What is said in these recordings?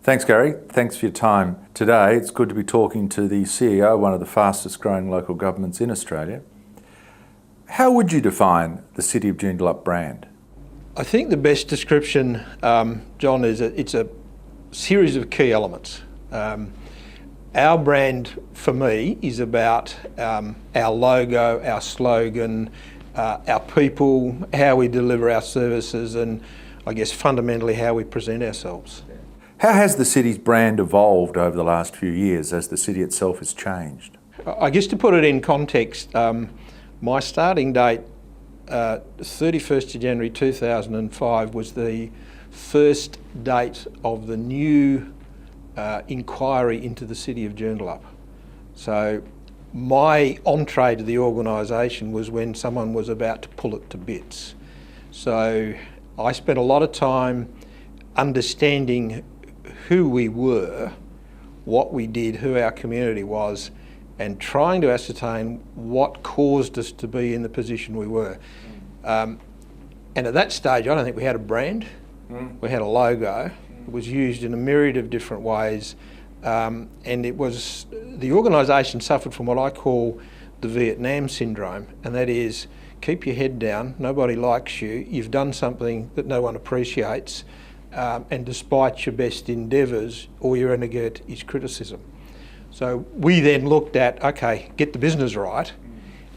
Thanks, Garry. Thanks for your time today. It's good to be talking to the CEO, one of the fastest growing local governments in Australia. How would you define the City of Joondalup brand? I think the best description, John, is it's a series of key elements. Our brand, for me, is about our logo, our slogan, our people, how we deliver our services, and I guess fundamentally how we present ourselves. How has the city's brand evolved over the last few years as the city itself has changed? I guess to put it in context, my starting date, 31st of January 2005, was the first date of the new inquiry into the City of Joondalup. So my entree to the organisation was when someone was about to pull it to bits. So I spent a lot of time understanding who we were, what we did, who our community was, and trying to ascertain what caused us to be in the position we were. And at that stage, I don't think we had a brand. We had a logo. It was used in a myriad of different ways. And it was, the organisation suffered from what I call the Vietnam syndrome, and that is, keep your head down, nobody likes you, you've done something that no one appreciates, and despite your best endeavours, all you're going to get is criticism. So we then looked at, okay, get the business right,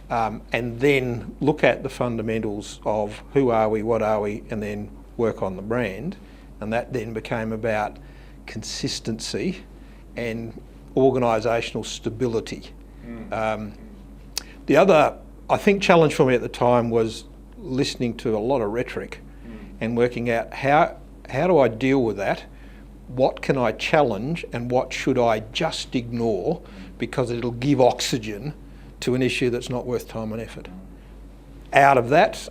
and then look at the fundamentals of who are we, what are we, and then work on the brand. And that then became about consistency and organisational stability. The other, I think, challenge for me at the time was listening to a lot of rhetoric and working out how do I deal with that? What can I challenge and what should I just ignore because it'll give oxygen to an issue that's not worth time and effort. Out of that,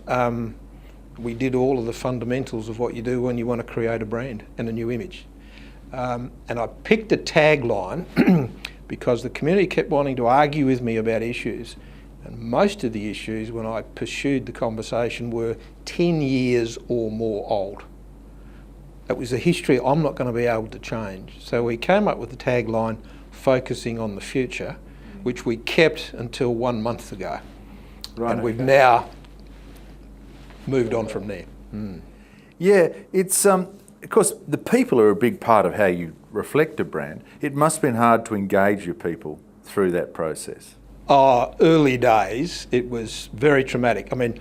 we did all of the fundamentals of what you do when you want to create a brand and a new image. And I picked a tagline because the community kept wanting to argue with me about issues. And most of the issues, when I pursued the conversation, were 10 years or more old. It was a history I'm not going to be able to change. So we came up with the tagline, focusing on the future, which we kept until 1 month ago. Right, and we've now moved on from there. Yeah, it's, of course, the people are a big part of how you reflect a brand. It must have been hard to engage your people through that process. Early days, it was very traumatic. I mean,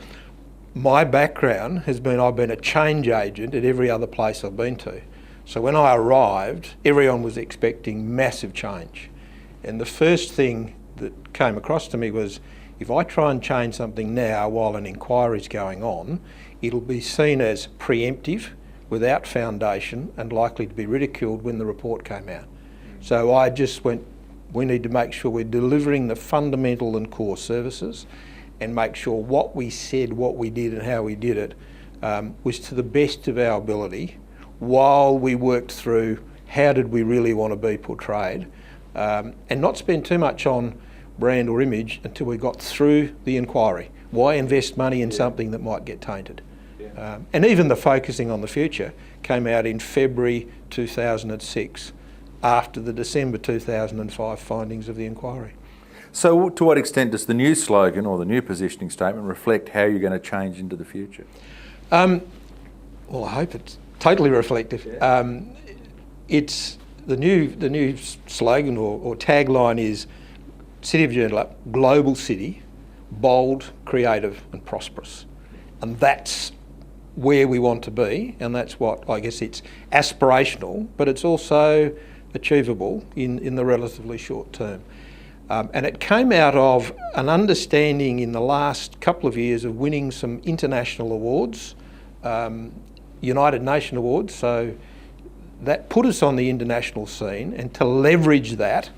my background has been, I've been a change agent at every other place I've been to. So when I arrived, everyone was expecting massive change. And the first thing that came across to me was, if I try and change something now while an inquiry's going on, it'll be seen as preemptive, without foundation, and likely to be ridiculed when the report came out. So I just went, we need to make sure we're delivering the fundamental and core services and make sure what we said, what we did and how we did it was to the best of our ability while we worked through how did we really want to be portrayed, and not spend too much on brand or image until we got through the inquiry. Why invest money in something that might get tainted? And even the focusing on the future came out in February 2006 after the December 2005 findings of the inquiry. So to what extent does the new slogan or the new positioning statement reflect how you're going to change into the future? Well, I hope it's totally reflective. It's the new slogan or tagline is City of Joondalup, global city, bold, creative and prosperous. And that's where we want to be, and that's what, I guess it's aspirational, but it's also achievable in the relatively short term. And it came out of an understanding in the last couple of years of winning some international awards, United Nations awards, so that put us on the international scene, and to leverage that,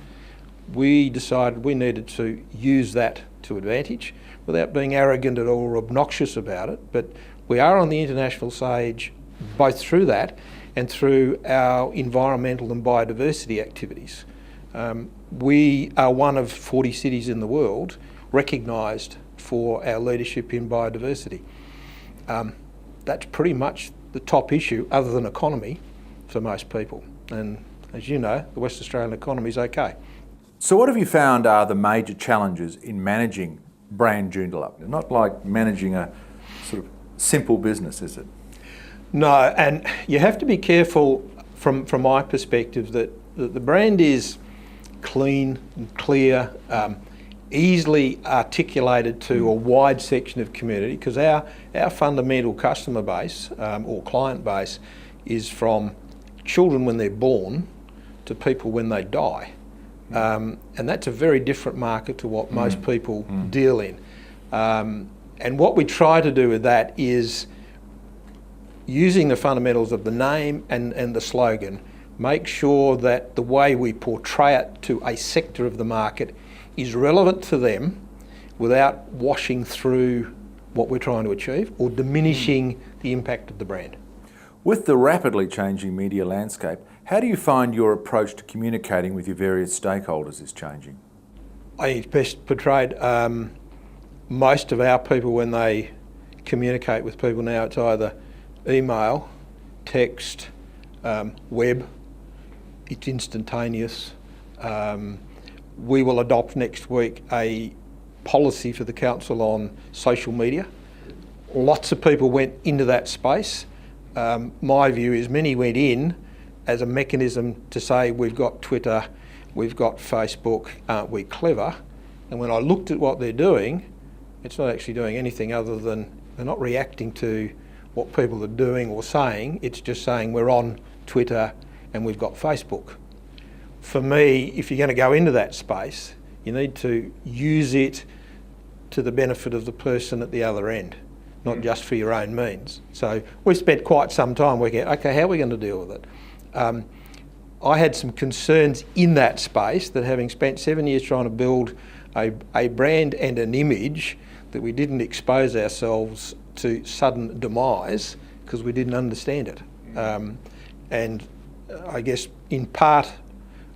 we decided we needed to use that to advantage without being arrogant at all or obnoxious about it. But we are on the international stage both through that and through our environmental and biodiversity activities. We are one of 40 cities in the world recognised for our leadership in biodiversity. That's pretty much the top issue, other than economy, for most people. And as you know, the West Australian economy is okay. So what have you found are the major challenges in managing brand Joondalup? Not like managing a sort of simple business, is it? No, and you have to be careful from my perspective that the brand is clean and clear, easily articulated to a wide section of community, because our fundamental customer base or client base is from children when they're born to people when they die. And that's a very different market to what most people deal in. And what we try to do with that is, using the fundamentals of the name and the slogan, make sure that the way we portray it to a sector of the market is relevant to them without washing through what we're trying to achieve or diminishing the impact of the brand. With the rapidly changing media landscape, how do you find your approach to communicating with your various stakeholders is changing? I think it's best portrayed. Most of our people, when they communicate with people now, it's either email, text, web. It's instantaneous. We will adopt next week a policy for the council on social media. Lots of people went into that space. My view is many went in as a mechanism to say, we've got Twitter, we've got Facebook, aren't we clever? And when I looked at what they're doing, it's not actually doing anything other than they're not reacting to what people are doing or saying. It's just saying we're on Twitter and we've got Facebook. For me, if you're going to go into that space, you need to use it to the benefit of the person at the other end, not just for your own means. So we spent quite some time working out, okay, how are we going to deal with it? I had some concerns in that space that, having spent 7 years trying to build a brand and an image, that we didn't expose ourselves to sudden demise because we didn't understand it. And I guess in part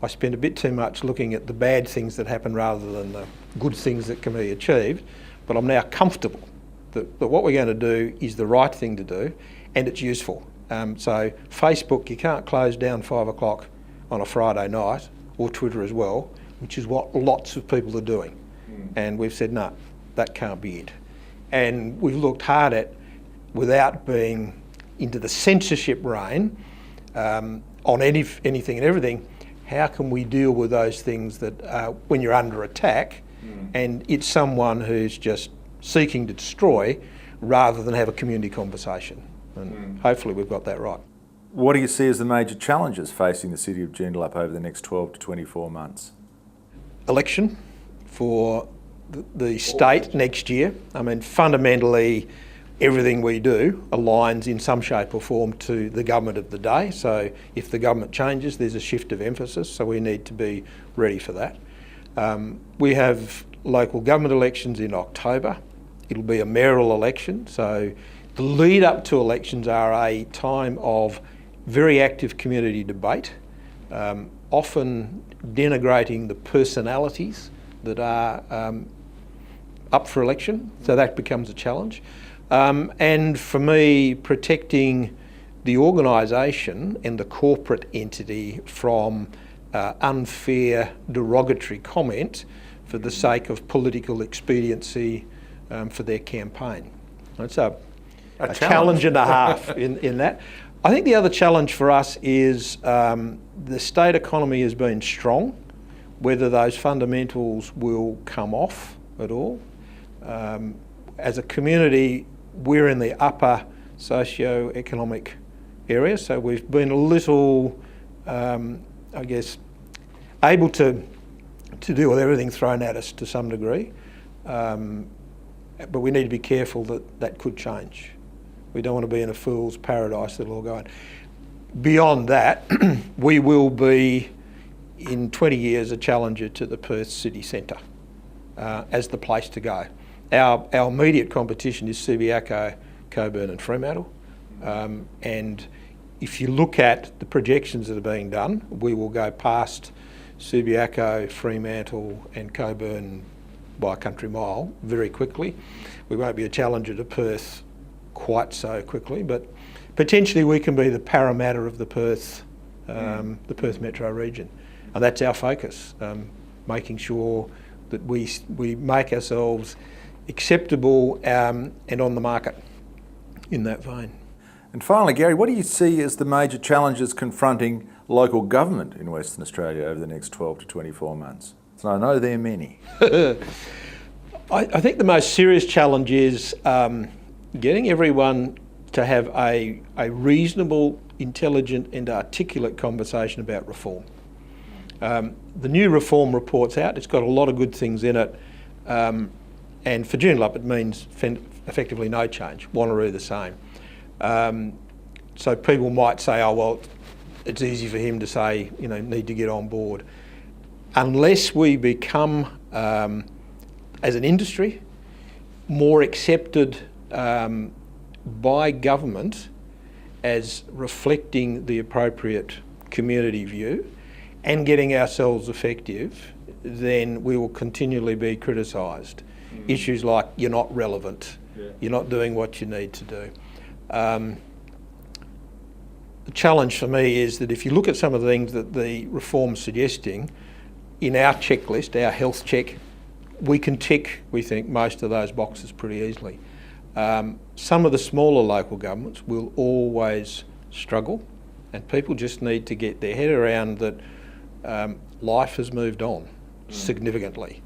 I spent a bit too much looking at the bad things that happen rather than the good things that can be achieved, but I'm now comfortable that what we're going to do is the right thing to do and it's useful. So Facebook, you can't close down 5 o'clock on a Friday night, or Twitter as well, which is what lots of people are doing. And we've said, no, that can't be it. And we've looked hard at, without being into the censorship reign, on anything and everything, how can we deal with those things that when you're under attack and it's someone who's just seeking to destroy rather than have a community conversation. And hopefully we've got that right. What do you see as the major challenges facing the city of Joondalup over the next 12 to 24 months? Election for the state next year. I mean, fundamentally, everything we do aligns in some shape or form to the government of the day. So if the government changes, there's a shift of emphasis, so we need to be ready for that. We have local government elections in October. It'll be a mayoral election, so the lead up to elections are a time of very active community debate, often denigrating the personalities that are up for election, so that becomes a challenge. And for me, protecting the organisation and the corporate entity from unfair, derogatory comment for the sake of political expediency for their campaign. It's a challenge and a half in that. I think the other challenge for us is the state economy has been strong. Whether those fundamentals will come off at all. As a community, we're in the upper socio-economic area, so we've been a little, I guess, able to deal with everything thrown at us to some degree, but we need to be careful that could change. We don't want to be in a fool's paradise that'll all go on. Beyond that, we will be, in 20 years, a challenger to the Perth city centre as the place to go. Our immediate competition is Subiaco, Coburn and Fremantle. And if you look at the projections that are being done, we will go past Subiaco, Fremantle and Coburn by a country mile very quickly. We won't be a challenger to Perth quite so quickly, but potentially we can be the Parramatta of the Perth the Perth Metro region. And that's our focus, making sure that we make ourselves acceptable and on the market in that vein. And finally, Garry, what do you see as the major challenges confronting local government in Western Australia over the next 12 to 24 months? So I know there are many. I think the most serious challenge is getting everyone to have a reasonable, intelligent and articulate conversation about reform. The new reform report's out. It's got a lot of good things in it. And for Joondalup, it means effectively no change. Wanneroo the same. So people might say, oh, well, it's easy for him to say, need to get on board. Unless we become, as an industry, more accepted by government as reflecting the appropriate community view and getting ourselves effective, then we will continually be criticised. Issues like you're not relevant, you're not doing what you need to do. The challenge for me is that if you look at some of the things that the reform's suggesting, in our checklist, our health check, we can tick, we think, most of those boxes pretty easily. Some of the smaller local governments will always struggle, and people just need to get their head around that life has moved on significantly.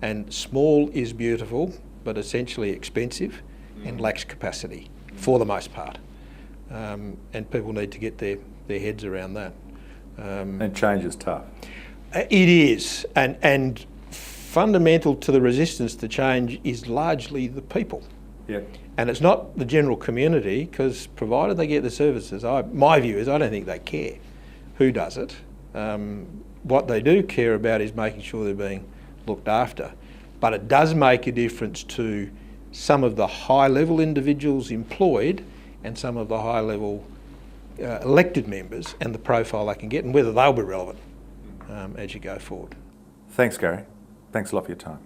And small is beautiful, but essentially expensive and lacks capacity for the most part. And people need to get their heads around that. And change is tough. It is, and fundamental to the resistance to change is largely the people. Yep. And it's not the general community, because provided they get the services, my view is I don't think they care who does it. What they do care about is making sure they're being looked after. But it does make a difference to some of the high-level individuals employed and some of the high-level elected members and the profile they can get and whether they'll be relevant as you go forward. Thanks, Garry. Thanks a lot for your time.